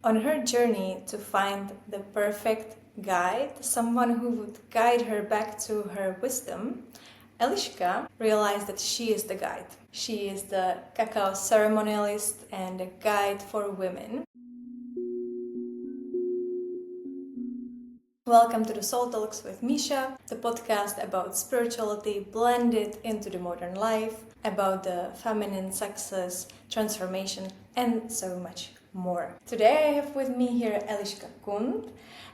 On her journey to find the perfect guide, someone who would guide her back to her wisdom, Eliška realized that she is the guide. She is the Cacao ceremonialist and a guide for women. Welcome to the Soul Talks with Misha, the podcast about spirituality blended into the modern life, about the feminine success, transformation, and so much more. Today I have with me here Eliška Kunt,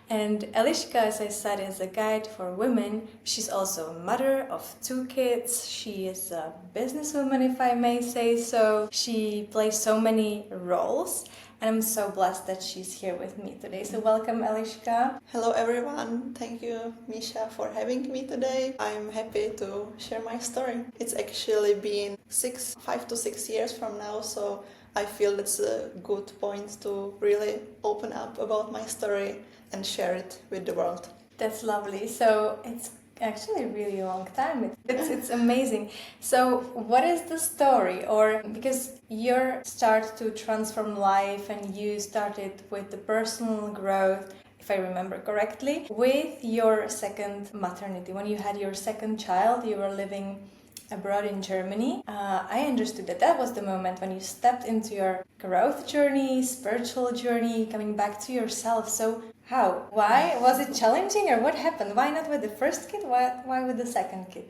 and Eliška, as I said, is a guide for women. She's also a mother of 2 kids. She is a businesswoman, if I may say so. She plays so many roles. And I'm so blessed that she's here with me today. So welcome, Eliška. Hello everyone, thank you Misha for having me today. I'm happy to share my story. It's actually been 5 to 6 years from now, so I feel that's a good point to really open up about my story and share it with the world. That's lovely. So it's actually a really long time. It's amazing. So what is the story? Or because your start to transform life and you started with the personal growth, if I remember correctly, with your second maternity. When you had your second child, you were living abroad in Germany. I understood that was the moment when you stepped into your growth journey, spiritual journey, coming back to yourself. So how? Why? Was it challenging or what happened? Why not with the first kid? Why with the second kid?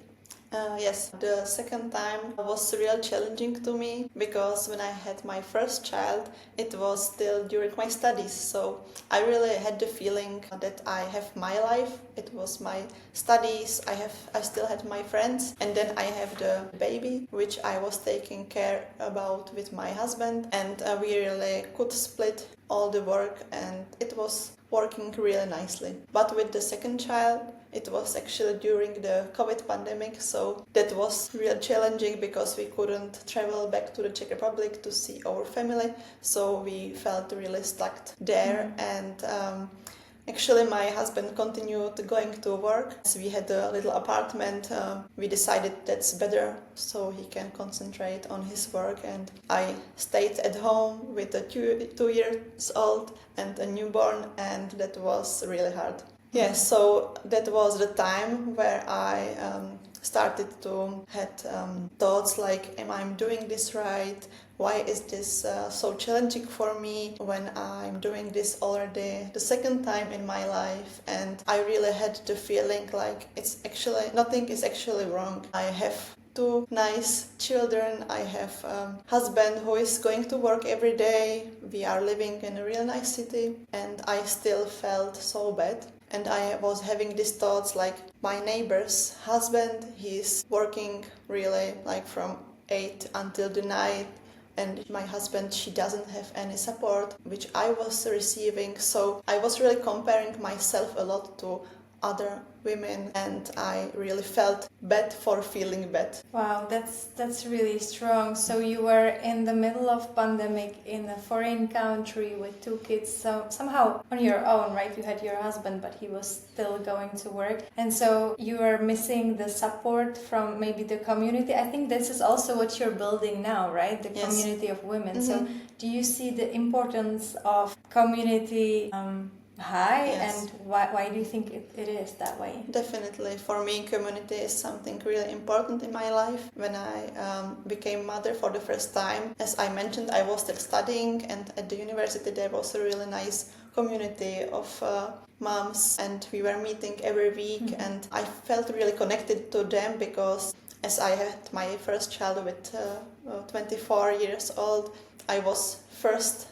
Yes, the second time was real challenging to me because when I had my first child, it was still during my studies. So I really had the feeling that I have my life. It was my studies. I still had my friends, and then I have the baby, which I was taking care about with my husband, and we really could split all the work, and it was working really nicely. But with the second child, it was actually during the COVID pandemic, so that was real challenging because we couldn't travel back to the Czech Republic to see our family, so we felt really stuck there. And actually my husband continued going to work. So we had a little apartment. We decided that's better so he can concentrate on his work, and I stayed at home with a 2 years old and a newborn, and that was really hard. Yes, so that was the time where I started to had thoughts like, am I doing this right? Why is this so challenging for me when I'm doing this already the second time in my life? And I really had the feeling like it's actually nothing is actually wrong. I have 2 nice children. I have a husband who is going to work every day. We are living in a real nice city, and I still felt so bad. And I was having these thoughts like, my neighbor's husband, he's working really like from 8 until the night, and my husband, she doesn't have any support, which I was receiving. So I was really comparing myself a lot to other women, and I really felt bad for feeling bad. Wow, that's really strong. So you were in the middle of pandemic in a foreign country with 2 kids, so somehow on your own, right? You had your husband, but he was still going to work, and so you were missing the support from maybe the community. I think this is also what you're building now, right? The Yes. Community of women. Mm-hmm. So do you see the importance of community high? Yes. And why do you think it is that way? Definitely, for me, community is something really important in my life. When I became mother for the first time, as I mentioned, I was still studying, and at the university there was a really nice community of moms, and we were meeting every week, and I felt really connected to them because as I had my first child with 24 years old, I was first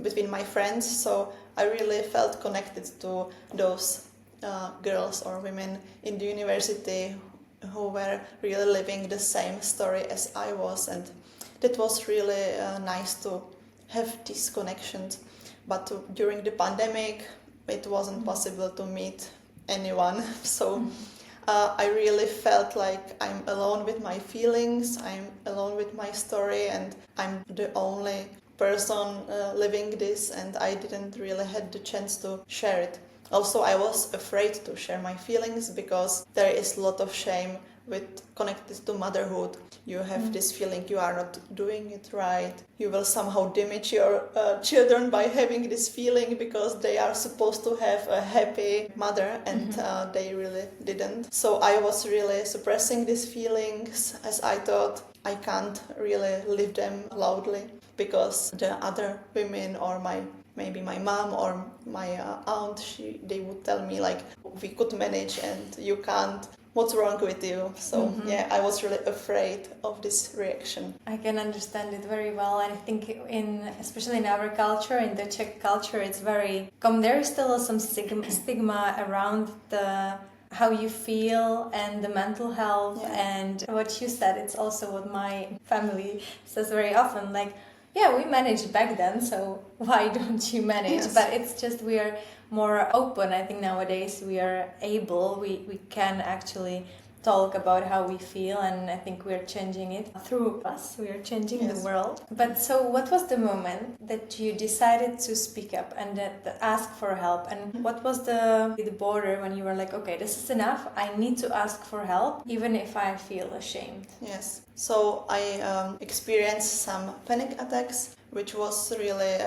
between my friends, so I really felt connected to those girls or women in the university who were really living the same story as I was, and that was really nice to have these connections. But during the pandemic, it wasn't possible to meet anyone, so I really felt like I'm alone with my feelings, I'm alone with my story, and I'm the only person living this, and I didn't really had the chance to share it. Also, I was afraid to share my feelings because there is a lot of shame with connected to motherhood. You have this feeling you are not doing it right. You will somehow damage your children by having this feeling because they are supposed to have a happy mother and they really didn't. So I was really suppressing these feelings as I thought I can't really live them loudly because the other women or maybe my mom or my aunt, they would tell me like, we could manage and you can't. What's wrong with you? So I was really afraid of this reaction. I can understand it very well, and I think especially in our culture, in the Czech culture, it's very there is still some stigma around how you feel and the mental health and what you said. It's also what my family says very often, like, yeah, we managed back then, so why don't you manage? Yes. But it's just we are more open. I think nowadays we can actually talk about how we feel, and I think we're changing it through us. We are changing the world. But so what was the moment that you decided to speak up and that ask for help? And what was the border when you were like, okay, this is enough, I need to ask for help, even if I feel ashamed? Yes. So I experienced some panic attacks, which was really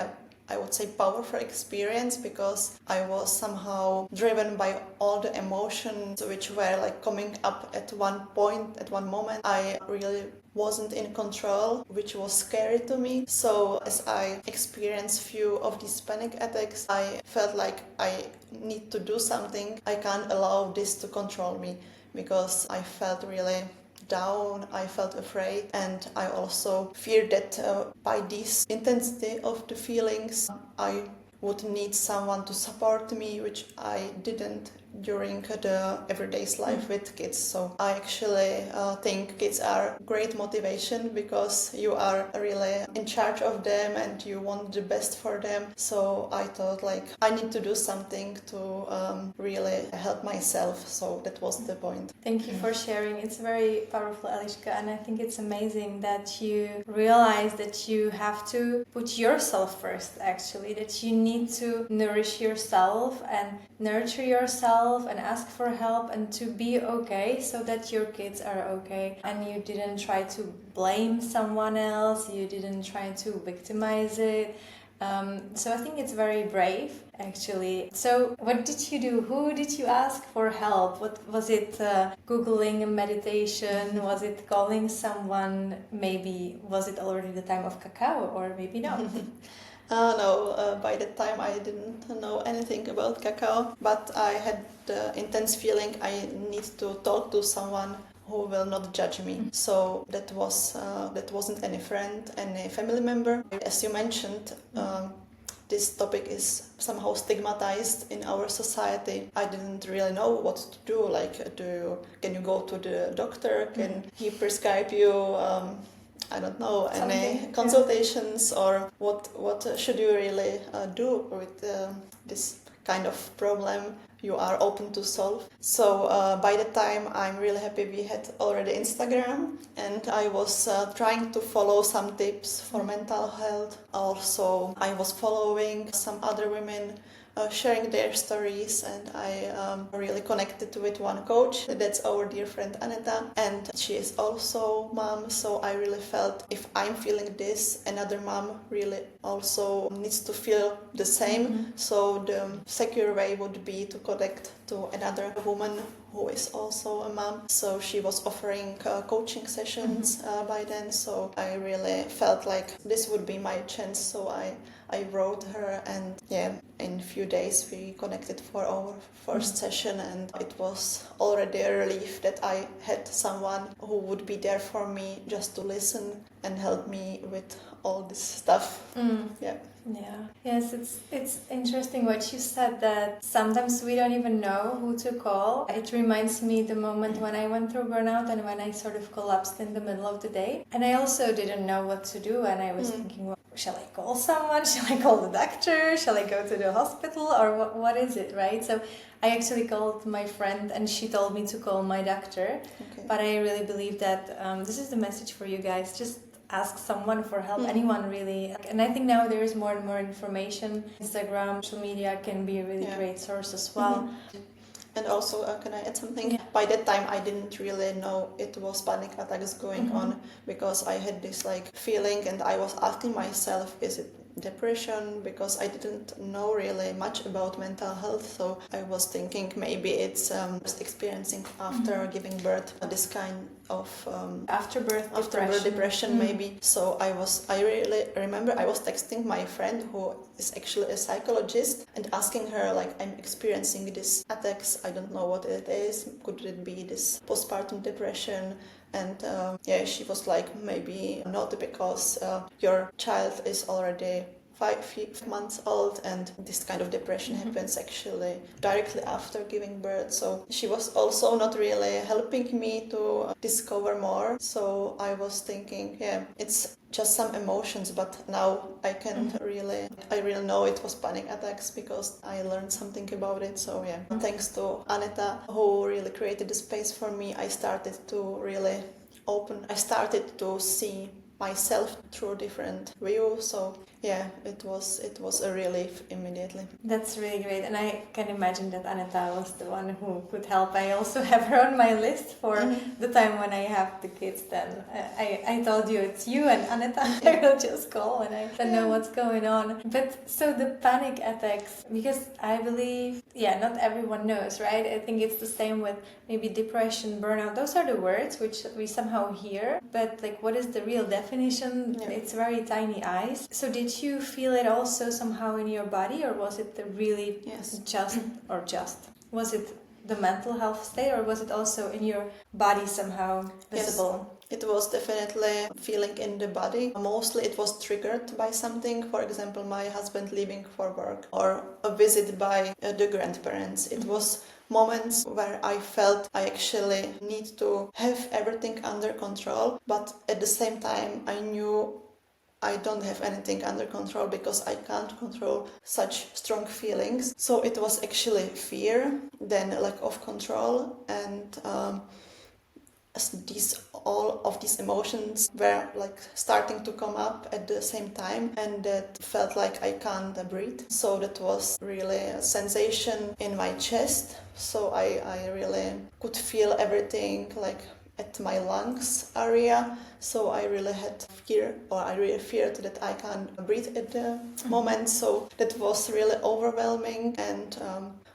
I would say powerful experience because I was somehow driven by all the emotions which were like coming up at one point, at one moment. I really wasn't in control, which was scary to me. So as I experienced few of these panic attacks, I felt like I need to do something. I can't allow this to control me because I felt really down, I felt afraid, and I also feared that by this intensity of the feelings I would need someone to support me, which I didn't during the everyday's life with kids. So I actually think kids are great motivation because you are really in charge of them and you want the best for them. So I thought like I need to do something to really help myself. So that was the point. Thank you for sharing. It's very powerful, Eliška, and I think it's amazing that you realize that you have to put yourself first, actually, that you need to nourish yourself and nurture yourself and ask for help and to be okay so that your kids are okay. And you didn't try to blame someone else, you didn't try to victimize it. So I think it's very brave, actually. So what did you do? Who did you ask for help? What was it? Googling a meditation? Was it calling someone? Maybe was it already the time of cacao, or maybe not? No, by that time I didn't know anything about cacao, but I had the intense feeling I need to talk to someone who will not judge me. So that wasn't any friend, any family member. As you mentioned, this topic is somehow stigmatized in our society. I didn't really know what to do. Like, can you go to the doctor? Can he prescribe you? I don't know, any consultations or what should you really do with this kind of problem you are open to solve. So by the time I'm really happy we had already Instagram, and I was trying to follow some tips for mental health. Also I was following some other women sharing their stories, and I really connected with one coach. That's our dear friend Aneta, and she is also mom. So I really felt if I'm feeling this, another mom really also needs to feel the same. So the secure way would be to connect to another woman who is also a mom. So she was offering coaching sessions by then. So I really felt like this would be my chance. So I wrote her, and in a few days we connected for our first session, and it was already a relief that I had someone who would be there for me just to listen and help me with all this stuff. Yes, it's interesting what you said, that sometimes we don't even know who to call. It reminds me the moment when I went through burnout and when I sort of collapsed in the middle of the day, and I also didn't know what to do, and I was thinking, well, shall I call someone? Shall I call the doctor? Shall I go to the hospital? Or what is it, right? So I actually called my friend and she told me to call my doctor. Okay. But I really believe that this is the message for you guys. Just ask someone for help, anyone really. And I think now there is more and more information. Instagram, social media can be a really great source as well. And also, can I add something? Yeah. By that time, I didn't really know it was panic attacks going on, because I had this like feeling, and I was asking myself, is it depression? Because I didn't know really much about mental health, so I was thinking maybe it's just experiencing after giving birth this kind of afterbirth depression maybe. So I really remember I was texting my friend who is actually a psychologist and asking her like, I'm experiencing these attacks, I don't know what it is, could it be this postpartum depression? And she was like, maybe not, because your child is already 5 months old, and this kind of depression happens actually directly after giving birth. So she was also not really helping me to discover more. So I was thinking, it's just some emotions, but now I really know it was panic attacks because I learned something about it. So thanks to Aneta, who really created the space for me, I started to really I started to see myself through different views. So it was a relief immediately. That's really great, and I can imagine that Aneta was the one who could help. I also have her on my list for the time when I have the kids. Then I told you it's you and Aneta. I will just call when I don't know what's going on. But so the panic attacks, because I believe not everyone knows, right? I think it's the same with maybe depression, burnout. Those are the words which we somehow hear, but like, what is the real definition? It's very tiny eyes. So did you feel it also somehow in your body, or was it the really was it the mental health state, or was it also in your body somehow visible? It was definitely feeling in the body. Mostly it was triggered by something, for example, my husband leaving for work or a visit by the grandparents. It was moments where I felt I actually need to have everything under control, but at the same time I knew I don't have anything under control because I can't control such strong feelings. So it was actually fear, then lack of control, and all of these emotions were like starting to come up at the same time, and that felt like I can't breathe. So that was really a sensation in my chest. So I really could feel everything like at my lungs area. So I really had fear, or I really feared that I can't breathe at the moment. So that was really overwhelming. And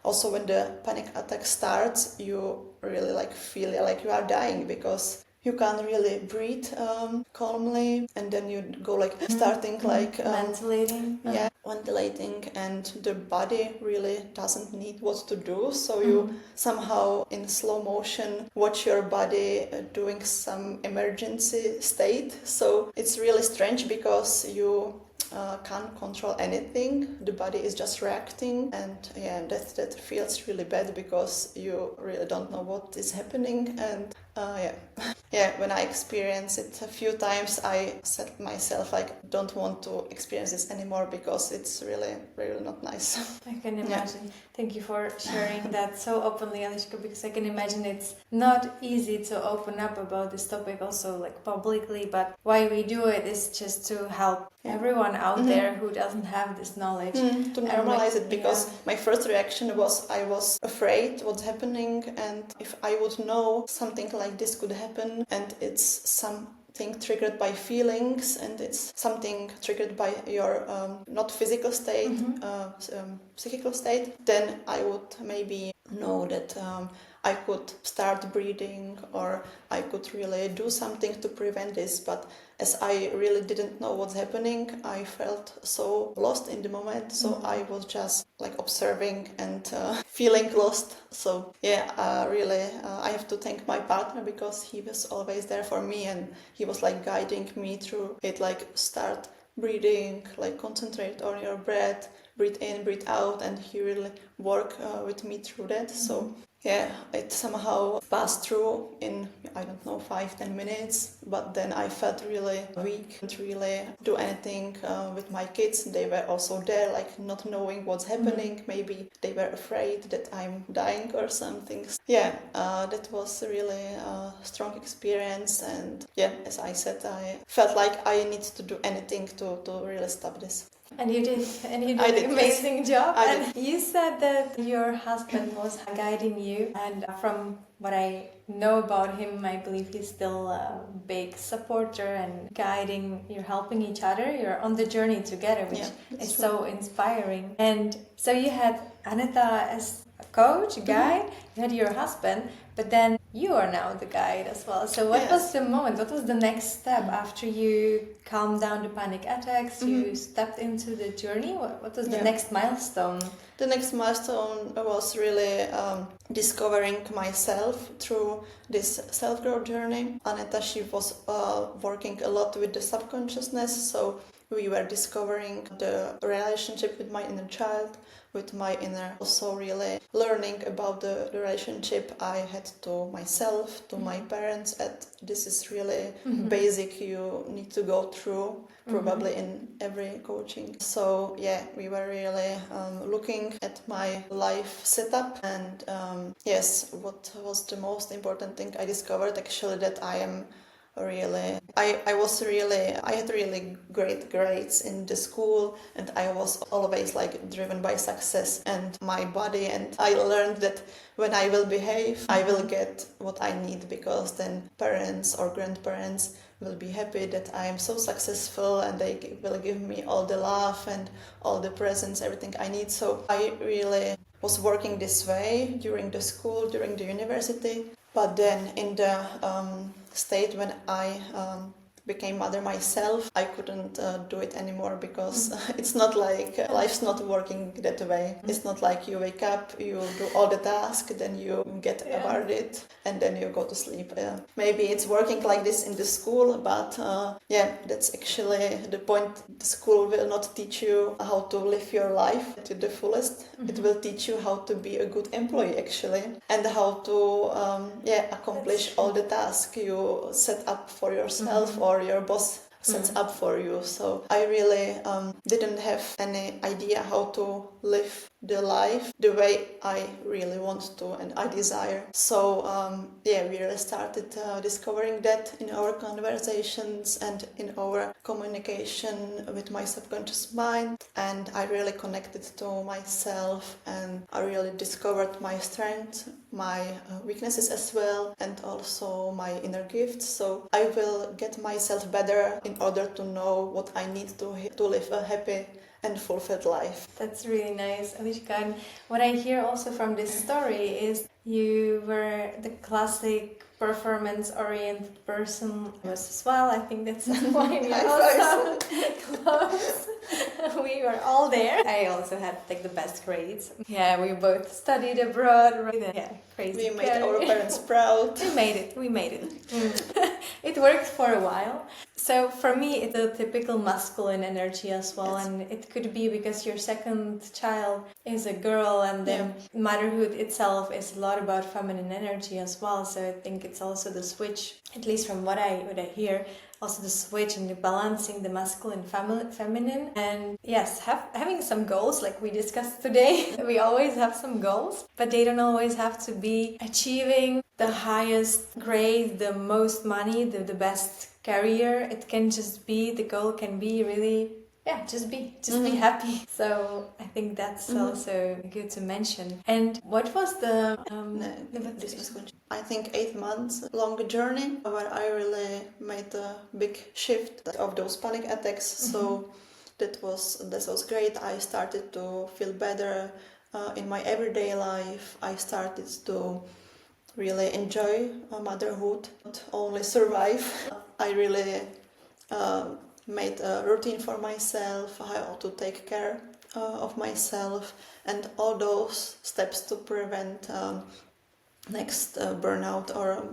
also when the panic attack starts, you really like feel like you are dying because you can't really breathe calmly, and then you go like starting like ventilating. Ventilating, and the body really doesn't need what to do. So you somehow in slow motion watch your body doing some emergency state. So it's really strange because you can't control anything. The body is just reacting, and that feels really bad because you really don't know what is happening. And when I experienced it a few times, I said to myself like, don't want to experience this anymore because it's really not nice. I can imagine. Thank you for sharing that so openly, Eliška, because I can imagine it's not easy to open up about this topic also like publicly, but why we do it is just to help everyone out there who doesn't have this knowledge. To normalize it, because my first reaction was I was afraid what's happening, and if I would know something like this could happen, and it's something triggered by feelings, and it's something triggered by your not physical state, psychical state, then I would maybe know that I could start breathing, or I could really do something to prevent this. But as I really didn't know what's happening, I felt so lost in the moment. So I was just like observing and feeling lost. So really, I have to thank my partner because he was always there for me, and he was like guiding me through it, like start breathing, like concentrate on your breath, breathe in, breathe out, and he really worked with me through that. So it somehow passed through in, I don't know, 5-10 minutes, but then I felt really weak, couldn't really do anything with my kids. They were also there, like not knowing what's happening. Maybe they were afraid that I'm dying or something. That was really a strong experience, and as I said, I felt like I need to do anything to really stop this. And you did I an did, amazing job. I And you said that your husband was guiding you, and from what I know about him, I believe he's still a big supporter and guiding. You're helping each other. You're on the journey together, which is true. so inspiring. And so you had Aneta as a coach, a guide. You had your husband, but then you are now the guide as well. So what was the moment? What was the next step after you calmed down the panic attacks? You stepped into the journey. What was the next milestone? The next milestone was really discovering myself through this self-growth journey. Aneta, she was working a lot with the subconsciousness, so we were discovering the relationship with my inner child, with my inner, also really learning about the relationship I had to myself, to my parents. And this is really basic you need to go through probably in every coaching. So yeah, we were really looking at my life setup, and yes, what was the most important thing I discovered actually, that I am really I had really great grades in the school, and I was always like driven by success and my body, and I learned that when I will behave I will get what I need, because then parents or grandparents will be happy that I am so successful, and they will give me all the love and all the presents, everything I need. So I really was working this way during the school, during the university. But then in the state when I became mother myself, I couldn't do it anymore, because it's not like life's not working that way. It's not like you wake up, you do all the tasks, then you get about it, and then you go to sleep. Maybe it's working like this in the school, but yeah, that's actually the point. The school will not teach you how to live your life to the fullest. It will teach you how to be a good employee actually, and how to accomplish all the tasks you set up for yourself or your boss sets up for you. So I really didn't have any idea how to live the life the way I really want to and I desire. So we really started discovering that in our conversations and in our communication with my subconscious mind, and I really connected to myself, and I really discovered my strengths, my weaknesses as well, and also my inner gifts. So I will get myself better in order to know what I need to live a happy and fulfilled life. That's really nice, Eliška. And what I hear also from this story is you were the classic performance-oriented person as well. I think that's why we are also close. We were all there. I also had like the best grades. Yeah, we both studied abroad. Right? Yeah, crazy. We made our parents proud. We made it. It worked for a while. So for me, it's a typical masculine energy as well, and it could be because your second child is a girl, and then motherhood itself is a lot about feminine energy as well. So I think it's also the switch, at least from what I hear, also the switch and the balancing the masculine, feminine, and yes, having some goals like we discussed today. We always have some goals, but they don't always have to be achieving the highest grade, the most money, the best career. It can just be, the goal can be really, just be happy. So I think that's also good to mention. And what was the this was good. I think 8 months long journey where I really made a big shift of those panic attacks. So that was great. I started to feel better in my everyday life. I started to really enjoy motherhood, not only survive. I really made a routine for myself, how to take care of myself, and all those steps to prevent next burnout or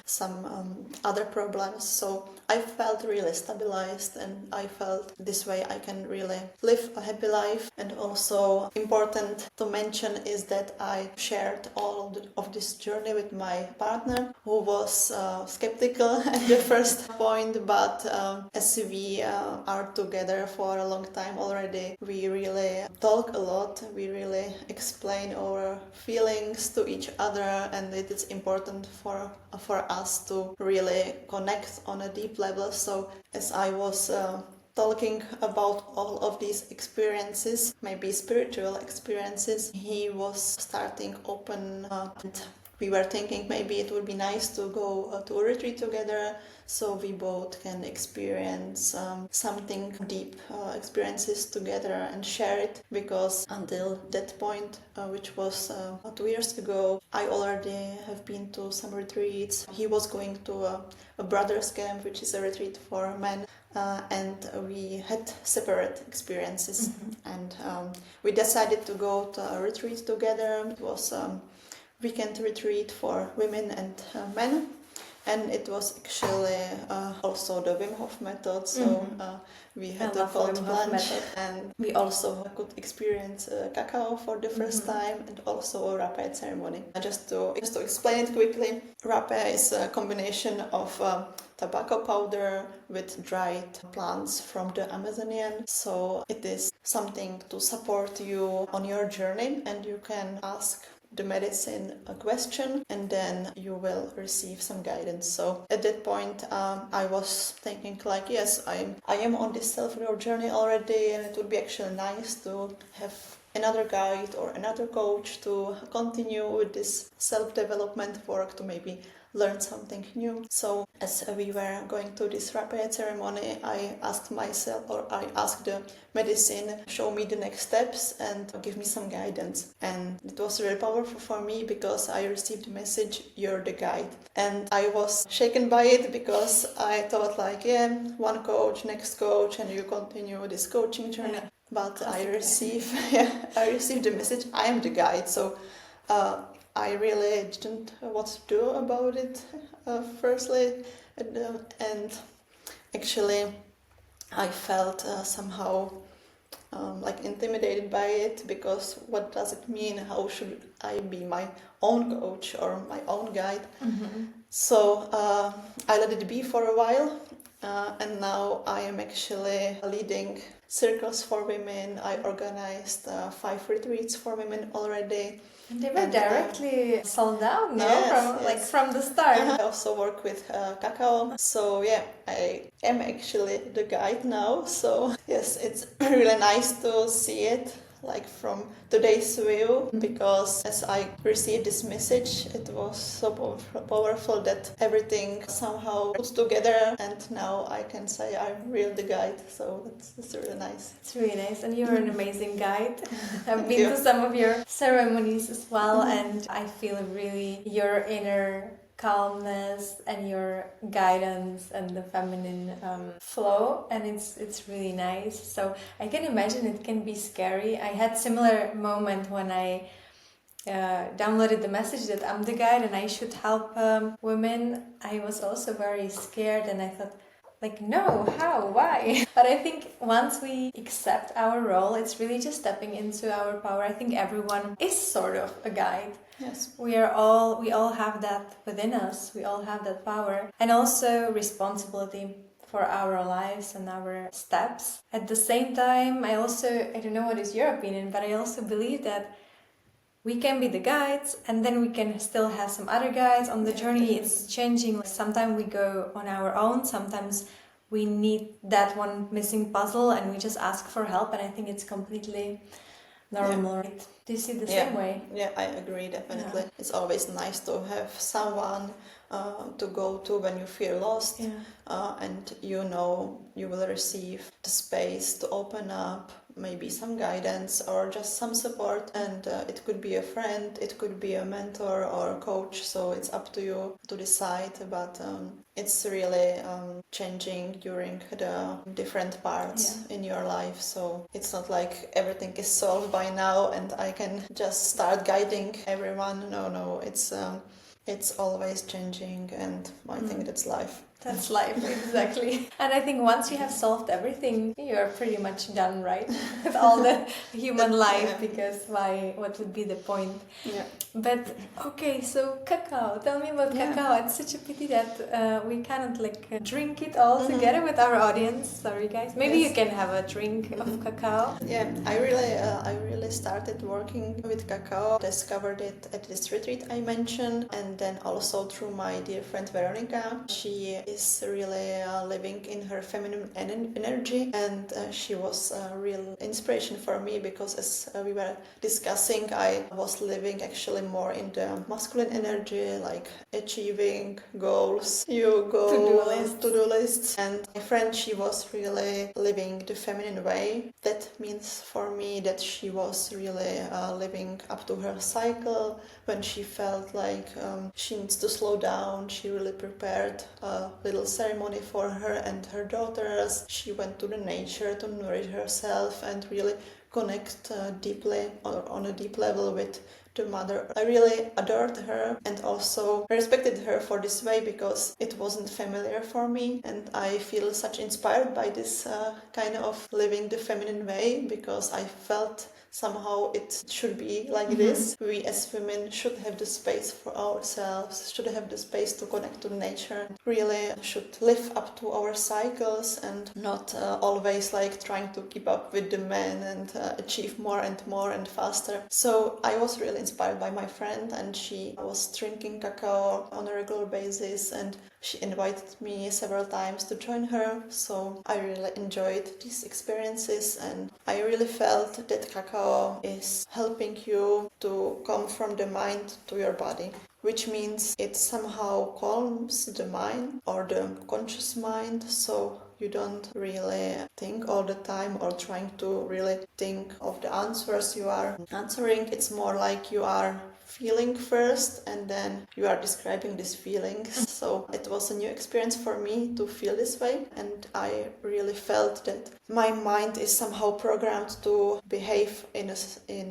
some other problems. So I felt really stabilized, and I felt this way I can really live a happy life. And also important to mention is that I shared all of this journey with my partner, who was skeptical at the first point, but as we are together for a long time already, we really talk a lot, we really explain our feelings to each other, and it is important for us to really connect on a deep level. So as I was talking about all of these experiences, maybe spiritual experiences, he was starting open up, and we were thinking maybe it would be nice to go to a retreat together, so we both can experience something deep experiences together and share it, because until that point, which was 2 years ago, I already have been to some retreats. He was going to a brothers camp, which is a retreat for men, and we had separate experiences. And we decided to go to a retreat together. It was weekend retreat for women and men, and it was actually also the Wim Hof method, so we had a cold plunge, and we also could experience cacao for the first time, and also a rapé ceremony. Just to explain it quickly, rapé is a combination of tobacco powder with dried plants from the Amazonian. So it is something to support you on your journey, and you can ask the medicine a question, and then you will receive some guidance. So at that point, I was thinking like, yes, I am on this self-growth journey already, and it would be actually nice to have another guide or another coach to continue with this self-development work, to maybe learn something new. So as we were going to this rapé ceremony, I asked the medicine, show me the next steps and give me some guidance. And it was really powerful for me, because I received the message, you're the guide. And I was shaken by it, because I thought like, yeah, one coach, next coach, and you continue this coaching journey. But I received the message, I am the guide. So I really didn't know what to do about it firstly, and actually I felt somehow like intimidated by it, because what does it mean? How should I be my own coach or my own guide? So I let it be for a while, and now I am actually leading circles for women. I organized 5 retreats for women already. And they were directly sold out, no? From the start. I also work with Cacao. So yeah, I am actually the guide now. So yes, it's really nice to see it like from today's view, because as I received this message, it was so powerful that everything somehow puts together, and now I can say I'm really the guide. So it's really nice. It's really nice, and you're an amazing guide. I've been to some of your ceremonies as well, and I feel really your inner calmness and your guidance and the feminine flow, and it's really nice. So I can imagine it can be scary. I had similar moment when I downloaded the message that I'm the guide and I should help women. I was also very scared, and I thought, like, no, how, why? But I think once we accept our role, it's really just stepping into our power. I think everyone is sort of a guide. Yes. We all have that within us. We all have that power, and also responsibility for our lives and our steps. At the same time, I don't know what is your opinion, but I also believe that we can be the guides, and then we can still have some other guides on the journey. It's changing. Sometimes we go on our own, sometimes we need that one missing puzzle and we just ask for help, and I think it's completely normal. Yeah. Right? Do you see the same way? Yeah, I agree, definitely. Yeah. It's always nice to have someone to go to when you feel lost, and you know you will receive the space to open up, maybe some guidance or just some support, and it could be a friend, it could be a mentor or a coach, so it's up to you to decide, but it's really changing during the different parts in your life, so it's not like everything is solved by now and I can just start guiding everyone. No, it's always changing, and I think that's life. That's life, exactly. And I think once you have solved everything, you're pretty much done, right? With all the human life, because what would be the point? Yeah. But, okay, so cacao. Tell me about cacao. It's such a pity that we cannot drink it all together with our audience. Sorry, guys. Maybe you can have a drink of cacao. Yeah, I really really started working with cacao, discovered it at this retreat I mentioned, and then also through my dear friend Veronica. She is really living in her feminine energy, and she was a real inspiration for me because as we were discussing, I was living actually more in the masculine energy, like achieving goals, to-do lists. And my friend, she was really living the feminine way. That means for me that she was really living up to her cycle. When she felt like she needs to slow down, she really prepared a little ceremony for her and her daughters. She went to the nature to nourish herself and really connect deeply or on a deep level with the mother. I really adored her and also respected her for this way because it wasn't familiar for me, and I feel such inspired by this kind of living the feminine way because I felt somehow it should be like this. We as women should have the space for ourselves, should have the space to connect to nature, really should live up to our cycles and not always like trying to keep up with the men and achieve more and faster. So I was really inspired by my friend, and she was drinking cacao on a regular basis, and she invited me several times to join her. So I really enjoyed these experiences, and I really felt that cacao is helping you to come from the mind to your body, which means it somehow calms the mind or the conscious mind, so you don't really think all the time or trying to really think of the answers you are answering. It's more like you are feeling first and then you are describing these feelings. So it was a new experience for me to feel this way, and I really felt that my mind is somehow programmed to behave in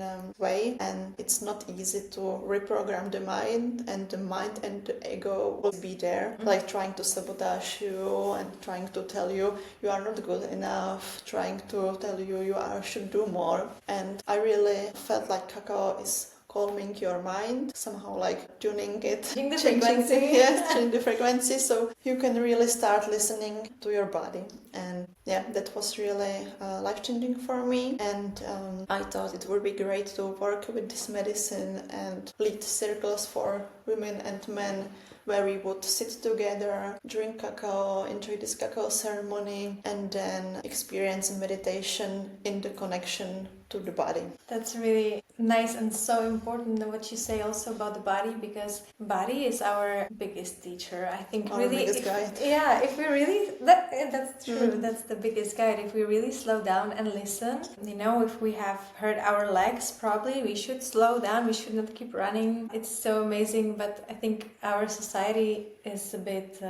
a way, and it's not easy to reprogram the mind, and the mind and the ego will be there like trying to sabotage you and trying to tell you you are not good enough, trying to tell you should do more. And I really felt like cacao is calming your mind, somehow like tuning it, changing the frequency. Yes, changing the frequency, so you can really start listening to your body. And yeah, that was really life-changing for me. And I thought it would be great to work with this medicine and lead circles for women and men where we would sit together, drink cacao, enjoy this cacao ceremony, and then experience meditation in the connection to the body. That's really nice and so important what you say also about the body, because body is our biggest teacher. I think Our really, biggest guide. Yeah, if we really, that's true. That's the biggest guide. If we really slow down and listen, if we have hurt our legs, probably we should slow down. We should not keep running. It's so amazing, but I think our society is a bit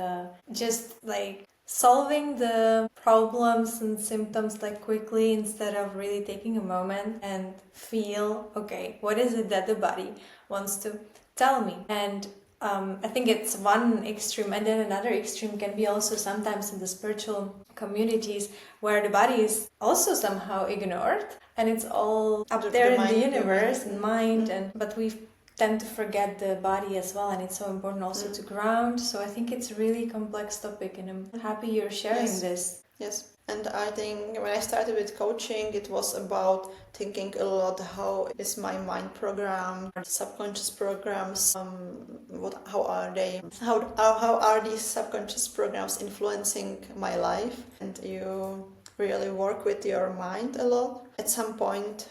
just like solving the problems and symptoms like quickly instead of really taking a moment and feel, okay, what is it that the body wants to tell me? And I think it's one extreme, and then another extreme can be also sometimes in the spiritual communities where the body is also somehow ignored and it's all up there in the universe and mind, but we tend to forget the body as well, and it's so important also to ground. So I think it's a really complex topic, and I'm happy you're sharing this. Yes, and I think when I started with coaching, it was about thinking a lot how is my mind programmed, subconscious programs, how are they, how are these subconscious programs influencing my life? And you really work with your mind a lot. At some point,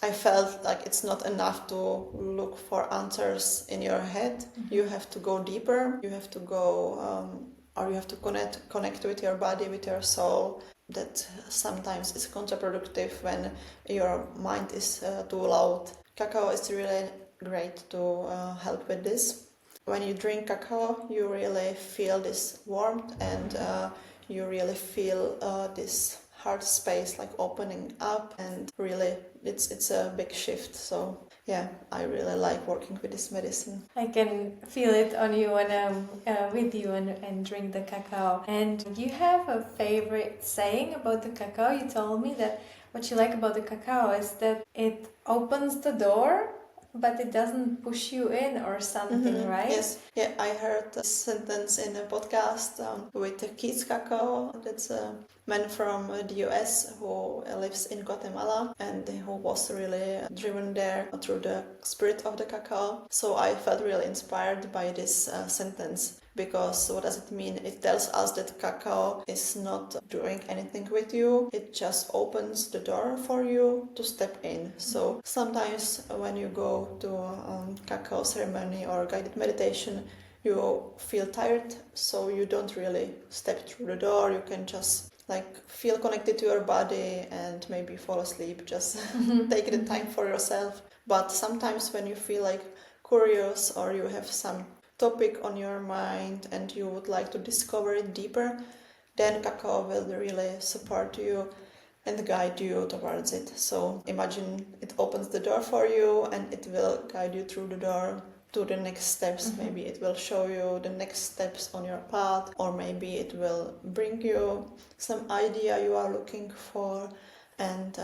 I felt like it's not enough to look for answers in your head. You have to go deeper. You have to go, or you have to connect with your body, with your soul. That sometimes is counterproductive when your mind is too loud. Cacao is really great to help with this. When you drink cacao, you really feel this warmth, and you really feel this heart space like opening up, and really it's a big shift. So yeah, I really like working with this medicine. I can feel it on you when I'm with you and drink the cacao. And you have a favorite saying about the cacao? You told me that what you like about the cacao is that it opens the door but it doesn't push you in or something, right? Yes, yeah, I heard a sentence in a podcast with Keith Cacao. That's a man from the US who lives in Guatemala and who was really driven there through the spirit of the cacao. So I felt really inspired by this sentence. Because what does it mean? It tells us that cacao is not doing anything with you. It just opens the door for you to step in. So sometimes when you go to a cacao ceremony or guided meditation, you feel tired, so you don't really step through the door. You can just feel connected to your body and maybe fall asleep. Just take the time for yourself. But sometimes when you feel curious or you have some topic on your mind and you would like to discover it deeper, then cacao will really support you and guide you towards it. So imagine it opens the door for you and it will guide you through the door to the next steps. Maybe it will show you the next steps on your path, or maybe it will bring you some idea you are looking for. And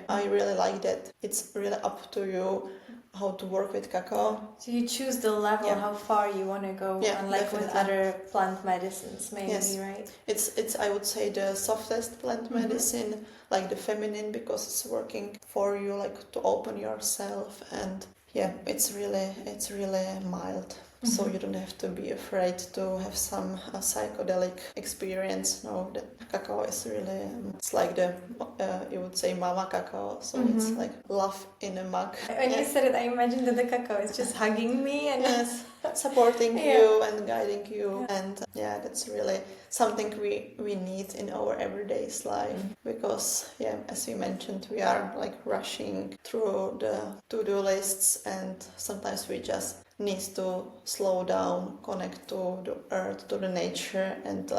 I really like that. It's really up to you how to work with cacao. So you choose the level, how far you want to go, unlike with other plant medicines, maybe, right? It's I would say the softest plant medicine, like the feminine, because it's working for you, to open yourself, and it's really mild. So you don't have to be afraid to have some psychedelic experience. No, the cacao is really, it's like the, you would say mama cacao. So it's like love in a mug. When you said it, I imagined that the cacao is just hugging me and supporting you and guiding you. And that's really something we need in our everyday life. Because as we mentioned, we are rushing through the to-do lists, and sometimes we just need to slow down, connect to the earth, to the nature, and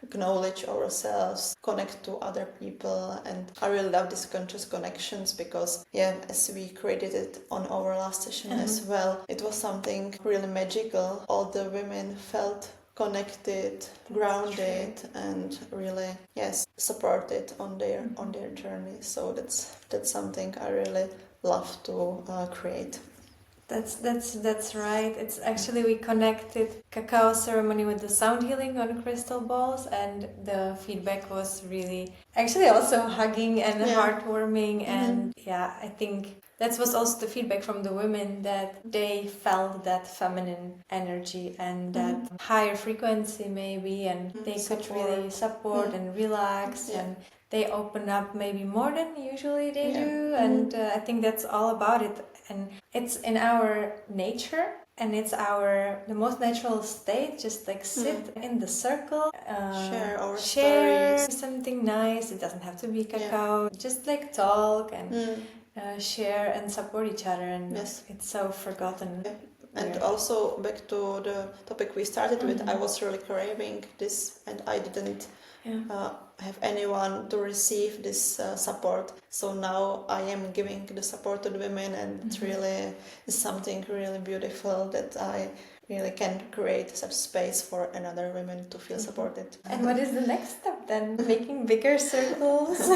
acknowledge ourselves, connect to other people. And I really love these conscious connections because as we created it on our last session as well, it was something really magical. All the women felt connected, grounded, and really supported on their journey. So that's something I really love to create. That's right. It's actually, we connected cacao ceremony with the sound healing on crystal balls, and the feedback was really actually also hugging and heartwarming. And I think that was also the feedback from the women, that they felt that feminine energy and that higher frequency maybe, and they could really support and relax, and they open up maybe more than usually they do. And I think that's all about it. And it's in our nature, and it's the most natural state. Just sit in the circle, share our stories, something nice. It doesn't have to be cacao. Just talk and share and support each other. And it's so forgotten. And also back to the topic we started with, I was really craving this, and I didn't have anyone to receive this support. So now I am giving the support to the women, and it really is something really beautiful that I really can create such space for another women to feel supported. And what is the next step then? Making bigger circles?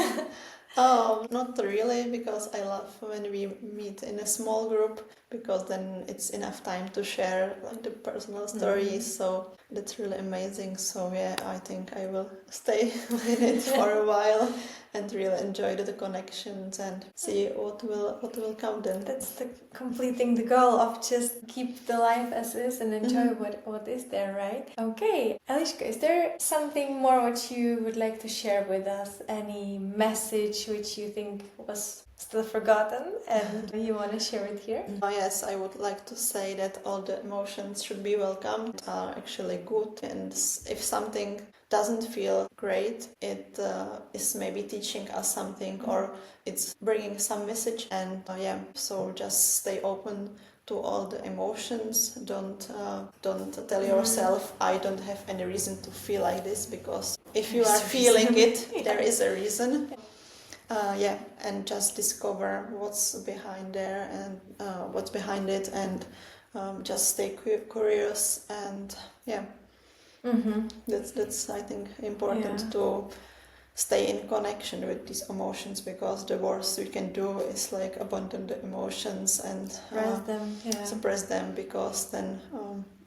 Oh, not really, because I love when we meet in a small group, because then it's enough time to share the personal stories. So that's really amazing. So I think I will stay with it for a while and really enjoy the connections and see what will come then. That's completing the goal of just keep the life as is and enjoy what is there, right? Okay, Eliška, is there something more which you would like to share with us? Any message which you think was still forgotten and you want to share it here? Yes, I would like to say that all the emotions should be welcomed, are actually good, and if something doesn't feel great, it is maybe teaching us something, or it's bringing some message. And so just stay open to all the emotions. Don't tell yourself I don't have any reason to feel like this, because if you are feeling it, there is a reason. And just discover what's behind there and what's behind it, and just stay curious, and that's I think important to stay in connection with these emotions, because the worst we can do is like abandon the emotions and suppress them, because then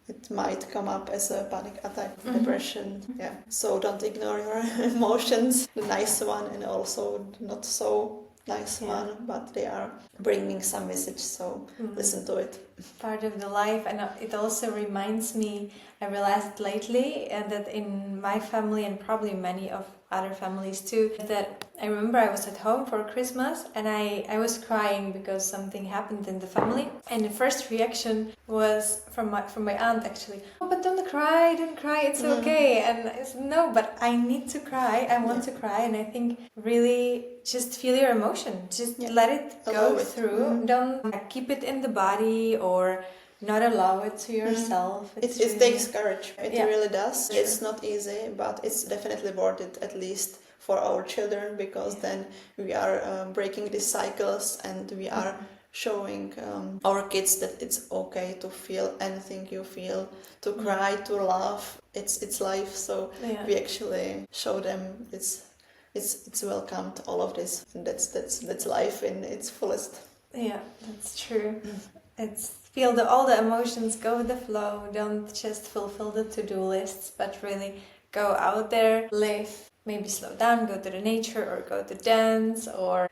it might come up as a panic attack, depression. Yeah. So don't ignore your emotions, the nice one and also the not so nice one, but they are bringing some message, so listen to it. Part of the life, and it also reminds me, I realized lately that in my family and probably many of other families too, that I remember I was at home for Christmas and I was crying because something happened in the family, and the first reaction was from my aunt actually, oh, but don't cry, it's okay. And I said, no, but I need to cry, I want to cry. And I think really just feel your emotion, just let it go through. Don't keep it in the body or not allow it to yourself. It takes courage. It really does. True. It's not easy, but it's definitely worth it, at least for our children, because then we are breaking these cycles, and we are showing our kids that it's okay to feel anything you feel, to cry, to laugh. It's life. So we actually show them it's welcomed, all of this, and that's life in its fullest. Yeah, that's true. It's feel all the emotions, go with the flow. Don't just fulfill the to-do lists, but really go out there, live, maybe slow down, go to the nature or go to dance or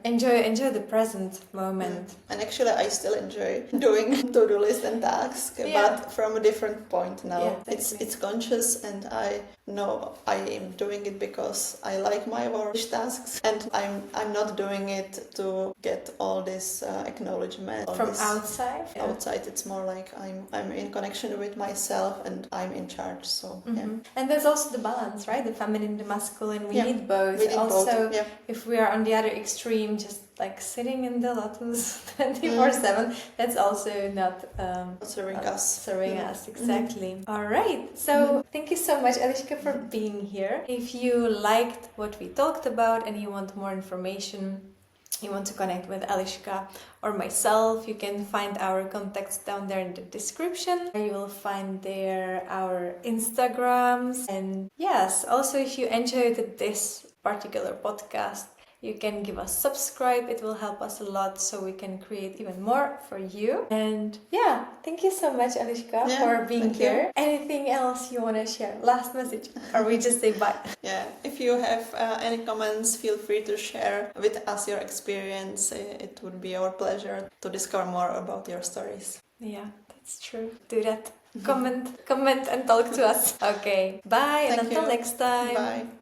enjoy the present moment. And actually I still enjoy doing to-do list and tasks, but from a different point now. Yeah, it's conscious, and I know I am doing it because I like my work tasks, and I'm not doing it to get all this acknowledgement from outside. Outside, it's more like I'm in connection with myself and I'm in charge. So and there's also the balance, right? The feminine, the masculine. We need both. We need also, both. If we are on the other extreme, just like sitting in the lotus 24/7, that's also not serving us. Serving us, exactly. All right. So thank you so much, Eliška, for being here. If you liked what we talked about and you want more information, you want to connect with Eliška or myself, you can find our contacts down there in the description. You will find there our Instagrams. And yes, also if you enjoyed this particular podcast, you can give us subscribe. It will help us a lot so we can create even more for you. And thank you so much, Eliška, for being here. Anything else you want to share? Last message? Or we just say bye? If you have any comments, feel free to share with us your experience. It would be our pleasure to discover more about your stories. Yeah, that's true. Do that. Comment and talk to us. Okay, bye, and until next time. Bye.